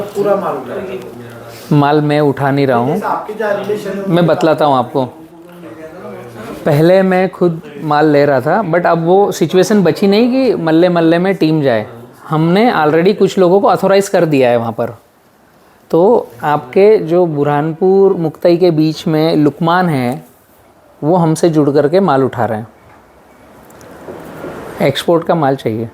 पूरा माल उठा माल मैं उठा नहीं रहा हूँ, आपके क्या रिलेशन मैं बतलाता हूँ आपको। पहले मैं खुद माल ले रहा था, बट अब वो सिचुएशन बची नहीं कि मल्ले मल्ले में टीम जाए। हमने ऑलरेडी कुछ लोगों को ऑथोराइज़ कर दिया है वहाँ पर। तो आपके जो बुरहानपुर मुक्ताई के बीच में लुकमान है, वो हमसे जुड़ करके माल उठा रहे हैं। एक्सपोर्ट का माल चाहिए,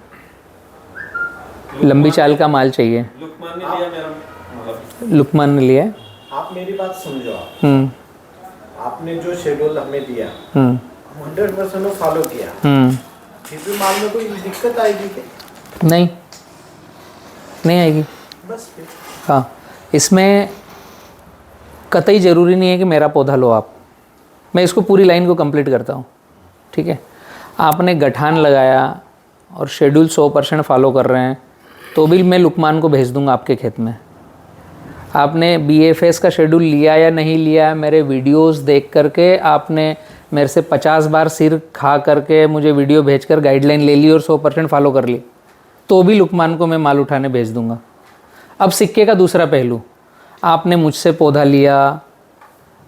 लंबी चाल का माल चाहिए। लुकमान ने लिया मेरा माल। लुकमान ने लिया। आप मेरी बात समझो। आप आपने जो शेड्यूल हमें दिया 100% फॉलो किया, फिर भी माल में कोई दिक्कत आएगी क्या? नहीं आएगी। बस फिर हाँ, इसमें कतई ज़रूरी नहीं है कि मेरा पौधा लो आप, मैं इसको पूरी लाइन को कंप्लीट करता हूँ। ठीक है, आपने गठान लगाया और शेड्यूल 100% फॉलो कर रहे हैं तो भी मैं लुकमान को भेज दूंगा आपके खेत में। आपने BFS का शेड्यूल लिया या नहीं लिया, मेरे वीडियोस देख करके आपने मेरे से 50 बार सिर खा करके मुझे वीडियो भेजकर गाइडलाइन ले ली और 100% फॉलो कर ली, तो भी लुकमान को मैं माल उठाने भेज दूंगा। अब सिक्के का दूसरा पहलू, आपने मुझसे पौधा लिया,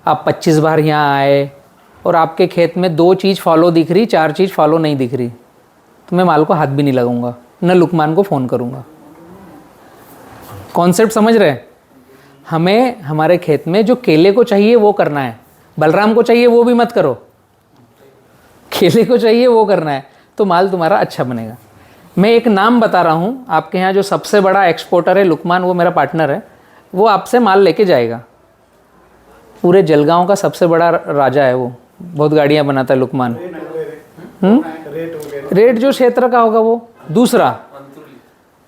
आप 25 बार यहाँ आए और आपके खेत में 2 चीज़ फॉलो दिख रही, 4 चीज़ फॉलो नहीं दिख रही, तो मैं माल को हाथ भी नहीं लगाऊंगा, न लुकमान को फ़ोन करूंगा। कॉन्सेप्ट समझ रहे हैं? हमें हमारे खेत में जो केले को चाहिए वो करना है, बलराम को चाहिए वो भी मत करो, केले को चाहिए वो करना है, तो माल तुम्हारा अच्छा बनेगा। मैं एक नाम बता रहा हूँ, आपके यहाँ जो सबसे बड़ा एक्सपोर्टर है लुकमान, वो मेरा पार्टनर है, वो आपसे माल लेके जाएगा। पूरे जलगांव का सबसे बड़ा राजा है वो, बहुत गाड़ियाँ बनाता है लुकमान। रेट जो क्षेत्र का होगा वो। दूसरा,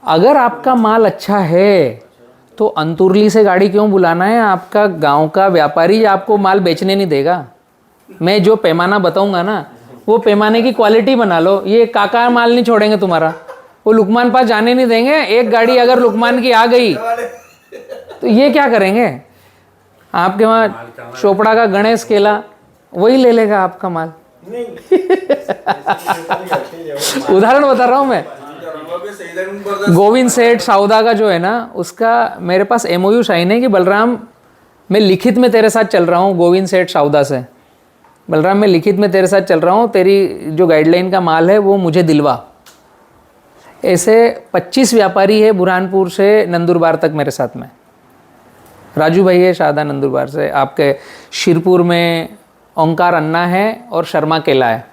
अगर आपका माल अच्छा है तो अंतुरली से गाड़ी क्यों बुलाना है? आपका गांव का व्यापारी आपको माल बेचने नहीं देगा। मैं जो पैमाना बताऊंगा ना, वो पैमाने की क्वालिटी बना लो, ये काका माल नहीं छोड़ेंगे तुम्हारा, वो लुकमान पास जाने नहीं देंगे। एक गाड़ी अगर लुकमान की आ गई तो ये क्या करेंगे? आपके वहाँ चोपड़ा का गणेश केला वही ले लेगा आपका माल। उदाहरण बता रहा हूँ मैं। गोविंद सेठ सौदा का जो है ना, उसका मेरे पास MOU साइन है कि बलराम मैं लिखित में तेरे साथ चल रहा हूँ। गोविंद सेठ सौदा से, बलराम मैं लिखित में तेरे साथ चल रहा हूँ, तेरी जो गाइडलाइन का माल है वो मुझे दिलवा। ऐसे 25 व्यापारी है बुरहानपुर से नंदुरबार तक मेरे साथ में। राजू भाई है शादा नंदुरबार से, आपके शिरपुर में ओंकार अन्ना है और शर्मा केला है,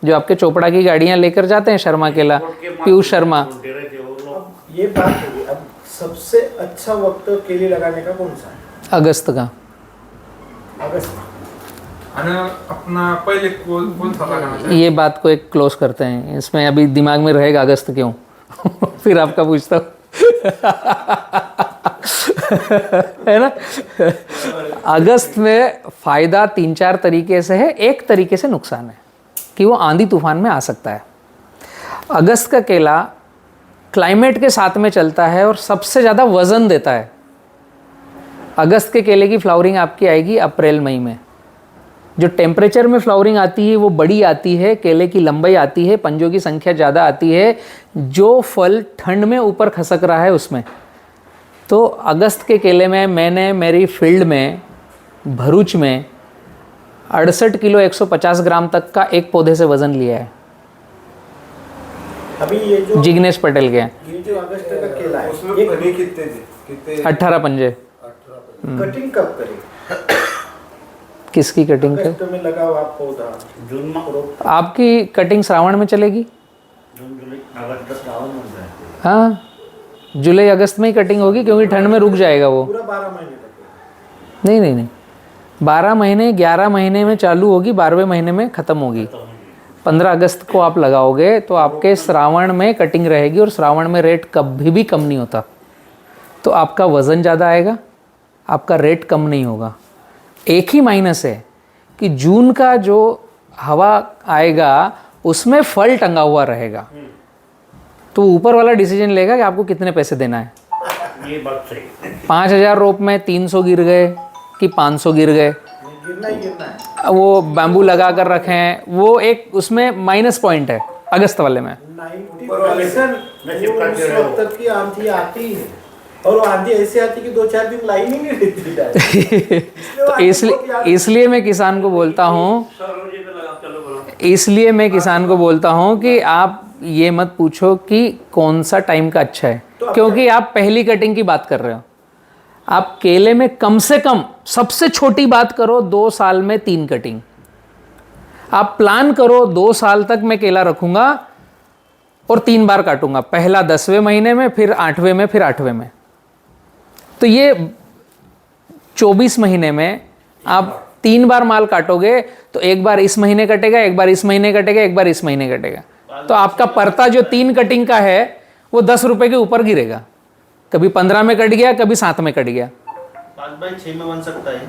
जो आपके चोपड़ा की गाड़ियाँ लेकर जाते हैं। शर्मा केला, पीयूष शर्मा। ये बात होगी। अब सबसे अच्छा वक्त केले लगाने का कौन सा है? अगस्त का। अगस्त। अपना पहले कौन सा लगाना चाहिए? ये बात को एक क्लोज करते हैं, इसमें अभी दिमाग में रहेगा अगस्त क्यों फिर आपका पूछता हूँ है ना। अगस्त में फ़ायदा 3-4 तरीके से है। एक तरीके से नुकसान है कि वो आंधी तूफान में आ सकता है। अगस्त का केला क्लाइमेट के साथ में चलता है और सबसे ज़्यादा वज़न देता है। अगस्त के केले की फ्लावरिंग आपकी आएगी अप्रैल मई में। जो टेम्परेचर में फ्लावरिंग आती है वो बड़ी आती है, केले की लंबाई आती है, पंजों की संख्या ज़्यादा आती है, जो फल ठंड में ऊपर खसक रहा है उसमें। तो अगस्त के केले में मैंने मेरी फील्ड में भरूच में 68 किलो 150 ग्राम तक का एक पौधे से वज़न लिया है। अभी ये जो जिग्नेश पटेल के, ये जो अगस्त का केला है, उसमें ये फली कितने थे? 18 पंजे। कटिंग कब करें? किसकी कटिंग अगस्त कर? में लगा हुआ पौधा जून में आपकी कटिंग श्रावण में चलेगी। जून जुलाई अगस्त श्रावण में जाए। हाँ, जुलाई अगस्त में ही कटिंग होगी, क्योंकि ठंड में रुक जाएगा वो। पूरा 12 महीने तक। नहीं, 12 महीने 11 महीने में चालू होगी, 12वें महीने में ख़त्म होगी। 15 अगस्त को आप लगाओगे तो आपके श्रावण में कटिंग रहेगी, और श्रावण में रेट कभी भी कम नहीं होता। तो आपका वज़न ज़्यादा आएगा, आपका रेट कम नहीं होगा। एक ही माइनस है कि जून का जो हवा आएगा उसमें फल टंगा हुआ रहेगा, तो ऊपर वाला डिसीजन लेगा कि आपको कितने पैसे देना है। ये बात सही। 5000 रोप में 300 गिर गए कि 500 गिर गए, गिरना ही गिरना है। वो बैम्बू लगा कर रखे हैं, वो एक उसमें माइनस पॉइंट है अगस्त वाले में। 90% उस वक्त तक की आंधी आती है। और वो आंधी ऐसी आती कि 2-4 दिन लाइन ही नहीं रहती डायरेक्ट। तो इसलिए मैं किसान को बोलता हूँ कि आप ये मत पूछो कि कौन सा टाइम का अच्छा है, क्योंकि आप पहली कटिंग की बात कर रहे हो। आप केले में कम से कम सबसे छोटी बात करो 2 साल में 3 कटिंग। आप प्लान करो 2 साल तक मैं केला रखूंगा और 3 बार काटूंगा, पहला 10वें महीने में, फिर 8वें में, फिर 8वें में। तो ये 24 महीने में आप 3 बार माल काटोगे तो एक बार इस महीने कटेगा, एक बार इस महीने कटेगा, एक बार इस महीने कटेगा। तो आपका परता जो 3 कटिंग का है वो 10 रुपए के ऊपर गिरेगा। कभी 15 में कट गया, कभी 7 में कट गया। 5/6 में बन सकता है।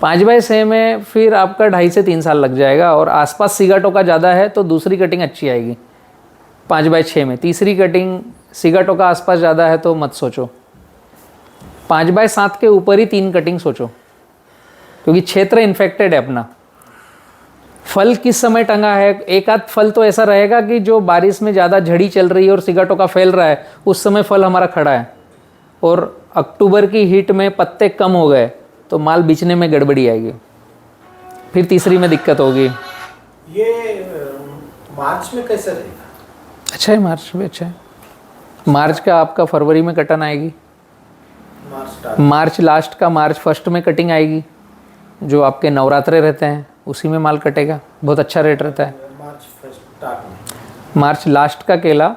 5/6 में फिर आपका 2.5 से 3 साल लग जाएगा, और आसपास सिगाटो का ज़्यादा है तो दूसरी कटिंग अच्छी आएगी 5/6 में। तीसरी कटिंग सिगाटो का आसपास ज़्यादा है तो मत सोचो। 5/7 के ऊपर ही 3 कटिंग सोचो, क्योंकि क्षेत्र इन्फेक्टेड है अपना। फल किस समय टंगा है, एक आध फल तो ऐसा रहेगा कि जो बारिश में ज़्यादा झड़ी चल रही है और सिगाटो का फैल रहा है, उस समय फल हमारा खड़ा है, और अक्टूबर की हीट में पत्ते कम हो गए तो माल बेचने में गड़बड़ी आएगी, फिर तीसरी में दिक्कत होगी। ये मार्च में कैसे रहेगा? अच्छा है, मार्च में अच्छा है। मार्च का आपका फरवरी में कटन आएगी, मार्च लास्ट का मार्च फर्स्ट में कटिंग आएगी। जो आपके नवरात्रे रहते हैं उसी में माल कटेगा, बहुत अच्छा रेट रहता है। मार्च लास्ट का केला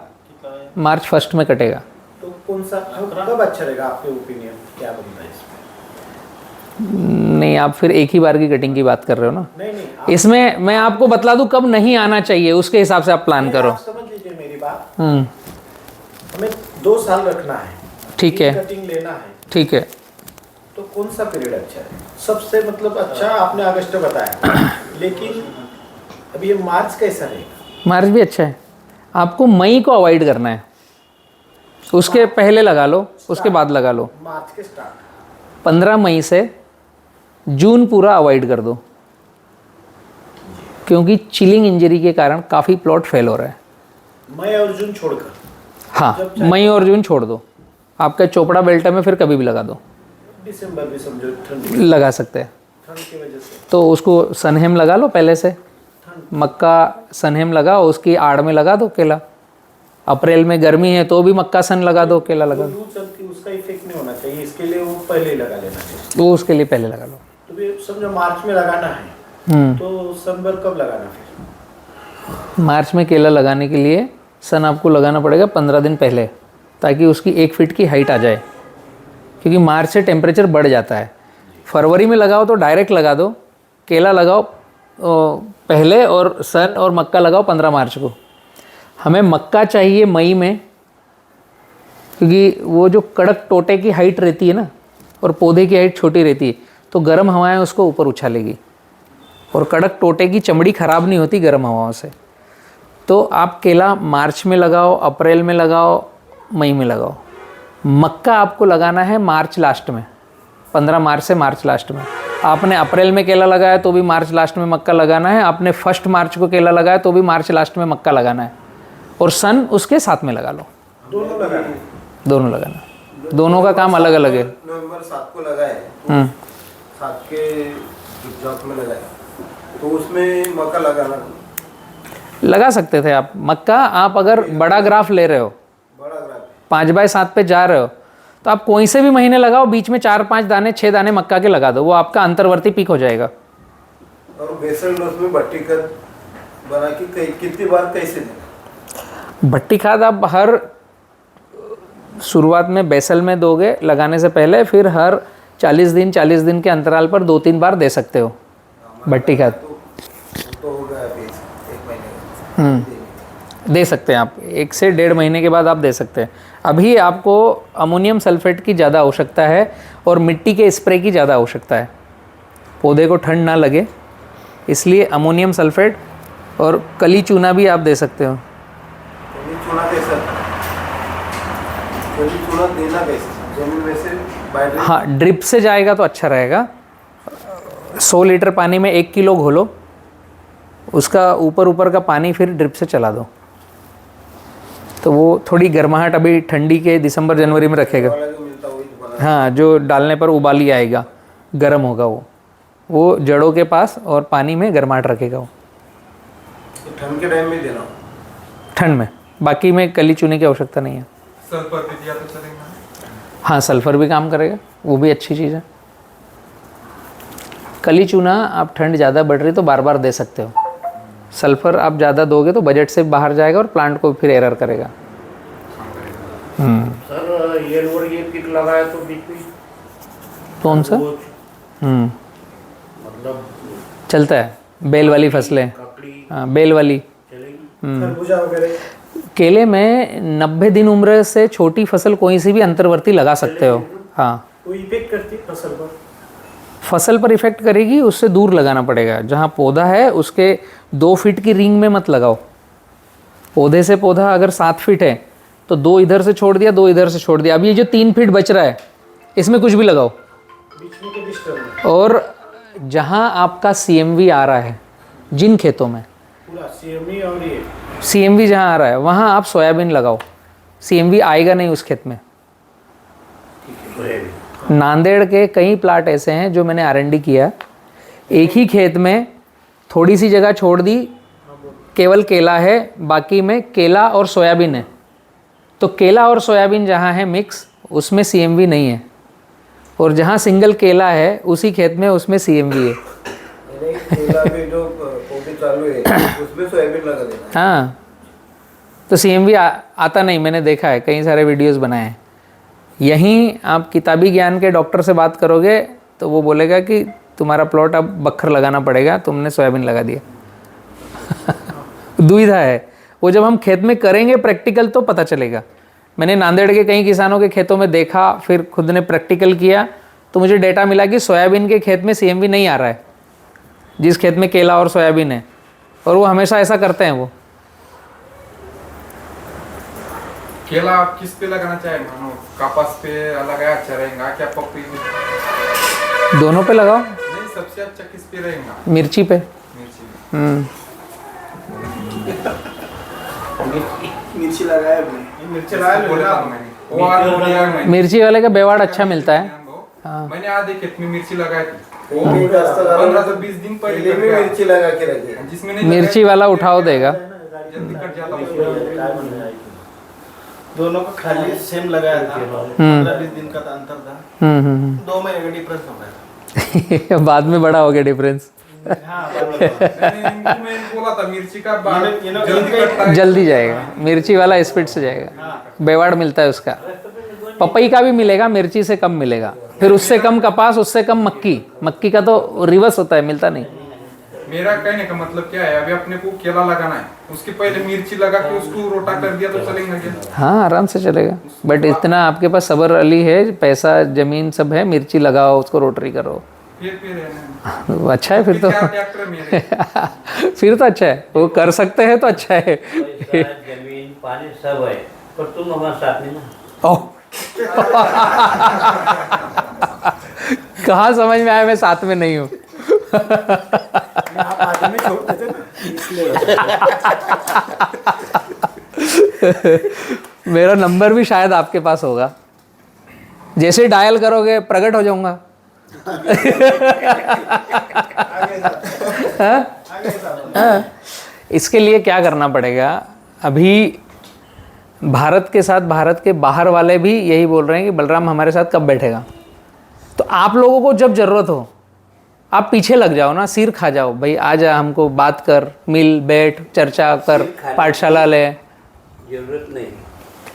मार्च फर्स्ट में कटेगा। तो कौन सा कब अच्छा रहेगा आपके ओपिनियन, क्या बनता है इसमें? नहीं, आप फिर एक ही बार की कटिंग की बात कर रहे हो ना। नहीं इसमें मैं आपको बतला दूं कब नहीं आना चाहिए, उसके हिसाब से आप प्लान करो। आप समझ लीजिए मेरी बात। हमें 2 साल रखना है, ठीक है, कटिंग लेना है, ठीक है। तो कौन सा पीरियड अच्छा है? सबसे मतलब अच्छा आपने अगस्त बताया, लेकिन अब ये मार्च कैसा रहेगा? मार्च भी अच्छा है। आपको मई को अवॉइड करना है, उसके पहले लगा लो, उसके बाद लगा लो। मार्च के स्टार्ट 15 मई से जून पूरा अवॉइड कर दो, क्योंकि चिलिंग इंजरी के कारण काफ़ी प्लॉट फेल हो रहा है। मई और जून छोड़कर, हाँ, मई और जून छोड़ दो। आपका चोपड़ा बेल्ट में फिर कभी भी लगा दो, दिसंबर भी समझो ठंड लगा सकते हैं। ठंड की वजह से तो उसको सनहेम लगा लो पहले से, मक्का सनहेम लगाओ, उसकी आड़ में लगा दो केला। अप्रैल में गर्मी है तो भी मक्का सन लगा दो, केला लगा दो। लू चलती उसका इफेक्ट नहीं होना चाहिए, इसके लिए वो पहले ही लगा लेना चाहिए। वो उसके लिए पहले लगा लो। तो भी समझो मार्च में लगाना है, तो सितंबर कब लगाना फिर? मार्च में केला लगाने के लिए सन आपको लगाना पड़ेगा 15 दिन पहले, ताकि उसकी 1 फीट की हाइट आ जाए, क्योंकि मार्च से टेम्परेचर बढ़ जाता है। फरवरी में लगाओ तो डायरेक्ट लगा दो, केला लगाओ पहले, और सन और मक्का लगाओ 15 मार्च को। हमें मक्का चाहिए मई में, क्योंकि वो जो कड़क टोटे की हाइट रहती है ना, और पौधे की हाइट छोटी रहती है, तो गर्म हवाएं उसको ऊपर उछालेगी, और कड़क टोटे की चमड़ी ख़राब नहीं होती गर्म हवाओं से। तो आप केला मार्च में लगाओ, अप्रैल में लगाओ, मई में लगाओ। मक्का आपको लगाना है मार्च लास्ट में, 15 मार्च से मार्च लास्ट में। आपने अप्रैल में केला लगाया तो भी मार्च लास्ट में मक्का लगाना है, आपने 1 मार्च को केला लगाया तो भी मार्च लास्ट में मक्का लगाना है, और सन उसके साथ में लगा लो। दोनों लगाना है? दोनों लगाना, दोनों का काम अलग अलग है। नवंबर 7 को लगाए, 7 के जॉब में लगाए, तो उसमें मक्का लगाना लगा सकते थे आप मक्का। आप अगर बड़ा ग्राफ ले रहे हो, बड़ा ग्राफ 5/7 पे जा रहे हो, तो आप कोई से भी महीने लगाओ, बीच में 4-5 दाने 6 दाने मक्का के लगा दो, वो आपका अंतर्वर्ती पीक हो जाएगा। और बेसल डोज में भट्टी खाद बना के कितनी बार कैसे देना? भट्टी खाद आप हर शुरुआत में बेसल में दोगे लगाने से पहले, फिर हर 40 दिन के अंतराल पर 2-3 बार दे सकते हो भट्टी खाद। तो हो गया अभी 1 महीने का। दे सकते हैं आप, 1 से 1.5 महीने के बाद आप दे सकते हैं। अभी आपको अमोनियम सल्फेट की ज़्यादा आवश्यकता है, और मिट्टी के स्प्रे की ज़्यादा आवश्यकता है, पौधे को ठंड ना लगे, इसलिए अमोनियम सल्फेट और कली चूना भी आप दे सकते हो। कली चूना कैसा? कली चूना देना कैसे? जमीन में से बाय ड्रिप? हाँ, ड्रिप से जाएगा तो अच्छा रहेगा। 100 लीटर पानी में 1 किलो घोलो, उसका ऊपर का पानी फिर ड्रिप से चला दो, तो वो थोड़ी गर्माहट अभी ठंडी के दिसंबर जनवरी में रखेगा। वाला जो मिलता है हाँ, जो डालने पर उबाली आएगा, गर्म होगा वो जड़ों के पास और पानी में गर्माहट रखेगा वो। ठंड के टाइम में देना। ठंड में, बाकी में कली चूने की आवश्यकता नहीं है। सल्फर भी दिया तो चलेगा? हाँ, सल्फ़र भी काम करेगा, वो भी अच्छी चीज़ है। कली चूना आप ठंड ज़्यादा बढ़ रही तो बार बार दे सकते हो। सल्फ़र आप ज़्यादा दोगे तो बजट से बाहर जाएगा और प्लांट को फिर एरर करेगा। सर ये लोअर ये किट लगाया तो बीच में कौन सा? मतलब चलता है, बेल वाली फसलें। ककड़ी हाँ, बेल वाली। चलेगी, खरबूजा वगैरह। केले में 90 दिन उम्र से छोटी फसल कोई सी भी अंतर्वर्ती लगा सकते हो। हाँ, कोई इफेक्ट करती है फसल पर? फसल पर इफेक्ट करेगी, उससे दूर लगाना पड़ेगा। जहाँ पौधा है उसके 2 फीट की रिंग में मत लगाओ। पौधे से पौधा अगर 7 फीट है तो 2 इधर से छोड़ दिया, 2 इधर से छोड़ दिया। अब ये जो 3 फीट बच रहा है इसमें कुछ भी लगाओ। बीच में कोई डिस्टर्ब और जहाँ आपका CMV आ रहा है, जिन खेतों में पूरा सीएमई और ये CMV जहाँ आ रहा है वहाँ आप सोयाबीन लगाओ। CMV आएगा नहीं उस खेत में। नांदेड़ के कई प्लाट ऐसे हैं जो मैंने R&D किया, एक ही खेत में थोड़ी सी जगह छोड़ दी, केवल केला है, बाकी में केला और सोयाबीन है। तो केला और सोयाबीन जहाँ है मिक्स, उसमें CMV नहीं है, और जहाँ सिंगल केला है उसी खेत में उसमें CMV है। केला भी जो पौधे चालू है उसमें सोयाबीन लगा देना। हाँ, तो CMV आता नहीं, मैंने देखा है, कई सारे वीडियोस बनाए हैं। यहीं आप किताबी ज्ञान के डॉक्टर से बात करोगे तो वो बोलेगा कि तुम्हारा प्लॉट अब बक्खर लगाना पड़ेगा, तुमने सोयाबीन लगा दिया। दुविधा है वो, जब हम खेत में करेंगे प्रैक्टिकल तो पता चलेगा। मैंने नांदेड़ के कई किसानों के खेतों में देखा, फिर खुद ने प्रैक्टिकल किया तो मुझे डेटा मिला कि सोयाबीन के खेत में CMV नहीं आ रहा है, जिस खेत में केला और सोयाबीन है, और वो हमेशा ऐसा करते हैं। वो केला आप किस पे लगाना चाहें? मानो कपास पे लगाया अच्छा रहेगा क्या पपी पे? दोनों पे लगाओ। नहीं, सबसे अच्छा किस पे रहेगा? मिर्ची पे। मिर्ची। मिर्ची लगाया भी। मिर्च लगाया बोला था मैंने। वो आज दिया मैंने। मिर्ची वाले का बेवाड़ अच्छा मिलता है। हाँ। मैंने आधे खेत में मिर्ची लगाई थी। वो भी 15 से 20 दिन पहले में मिर्ची लगा के रखे। जिसमें नहीं मिर्ची वाला उठाव देगा। जल्दी कट जाता है। दोनों को खाली सेम लगाया था, 15-20 दिन का अंतर था। 2 महीने का डिफरेंस हो गया। बाद में बड़ा हो गया डिफरेंस। हाँ, मैंने बोला था मिर्ची का जल्दी कटता है। जल्दी जाएगा, मिर्ची वाला स्पीड से जाएगा, बेवाड़ मिलता है उसका। पपई का भी मिलेगा, मिर्ची से कम मिलेगा, फिर उससे कम कपास, उससे कम मक्की। मक्की का तो रिवर्स होता है, मिलता नहीं। मेरा कहने का मतलब क्या है, अभी अपने को केला लगाना है, उसके पहले मिर्ची लगा के उसको रोटा कर दिया तो चलेगा क्या? हाँ, आराम से चलेगा, बट इतना आपके पास सब्र अली है, पैसा जमीन सब है, मिर्ची लगाओ, उसको रोटरी करो, फिर अच्छा है फिर तो। फिर तो अच्छा है, वो कर सकते हैं तो अच्छा है। जमीन पानी सब है, पर तुम हमारे साथ नहीं ना। ओह, कहाँ समझ में आया मैं साथ में नहीं हूँ। आप आगे में छोड़ देते ना, इसलिए। मेरा नंबर भी शायद आपके पास होगा, जैसे डायल करोगे प्रकट हो जाऊंगा। इसके लिए क्या करना पड़ेगा? अभी भारत के साथ भारत के बाहर वाले भी यही बोल रहे हैं कि बलराम हमारे साथ कब बैठेगा। तो आप लोगों को जब ज़रूरत हो आप पीछे लग जाओ ना, सिर खा जाओ, भाई आ जा, हमको बात कर, मिल बैठ, चर्चा कर, पाठशाला ले। जरूरत नहीं,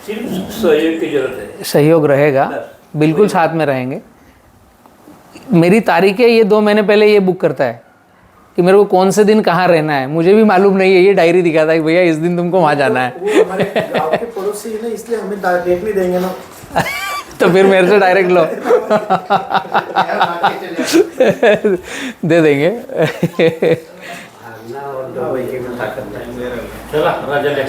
सिर्फ सहयोग की जरूरत है। सहयोग रहेगा, बिल्कुल साथ में रहेंगे। मेरी तारीखें ये 2 महीने पहले ये बुक करता है कि मेरे को कौन से दिन कहाँ रहना है, मुझे भी मालूम नहीं है। ये डायरी दिखाता है कि भैया इस दिन तुमको वहाँ जाना है। वो हमारे गांव के पड़ोसी है ना, इसलिए हमें डेट नहीं देंगे ना। तो फिर मेरे से डायरेक्ट लो। दे देंगे। चला राजा ले